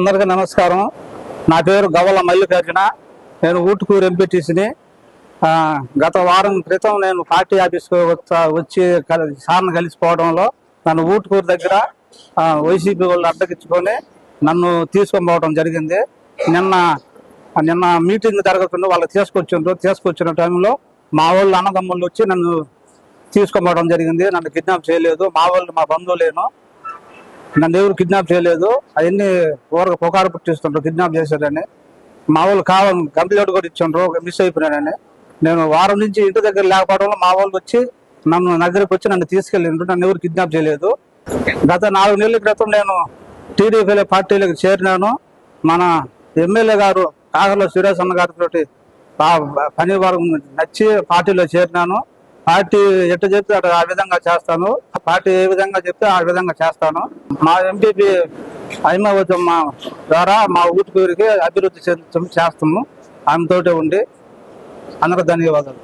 అందరికీ నమస్కారం. నా పేరు గవ్వల మల్లికార్జున. నేను ఊటుకూరు ఎంపీటీసీని. గత వారం క్రితం నేను పార్టీ ఆఫీస్కి వచ్చి సార్ని కలిసిపోవడంలో నన్ను ఊటుకూరు దగ్గర వైసీపీ వాళ్ళు అడ్డగించుకొని నన్ను తీసుకొని పోవడం జరిగింది. నిన్న మీటింగ్ జరగకుండా వాళ్ళు తీసుకొచ్చిన టైంలో మా వాళ్ళు అన్నదమ్ముళ్ళు వచ్చి నన్ను తీసుకొని పోవడం జరిగింది. నన్ను కిడ్నాప్ చేయలేదు. మా వాళ్ళు, మా బంధువులేను, నన్ను ఎవరు కిడ్నాప్ చేయలేదు. అవన్నీ ఊరకు పుకారు పుట్టిస్తుండ్రు కిడ్నాప్ చేశారని. మా వాళ్ళు కంప్లైంట్ కూడా ఇచ్చిండ్రు మిస్ అయిపోయినానని. నేను వారం నుంచి ఇంటి దగ్గర లేకపోవడంలో మా వాళ్ళు వచ్చి నన్ను దగ్గరికి వచ్చి నన్ను తీసుకెళ్ళిండ్రు. నన్ను ఎవరు కిడ్నాప్ చేయలేదు. గత 4 నెలల క్రితం నేను టీడీపీ పార్టీలకు చేరినాను. మన ఎమ్మెల్యే గారు కాకర్ల సురేష్ అన్న గారితో పని వర్గం నచ్చి పార్టీలో చేరినాను. పార్టీ ఎట్లా చెప్తే ఆ విధంగా చేస్తాను. పార్టీ ఏ విధంగా చెప్తే ఆ విధంగా చేస్తాను. మా ఎంపీపీ హైమావతమ్మ ద్వారా మా ఊరికి అభివృద్ధి చేస్తాము. ఆమెతోటే ఉండి అందరూ ధన్యవాదాలు.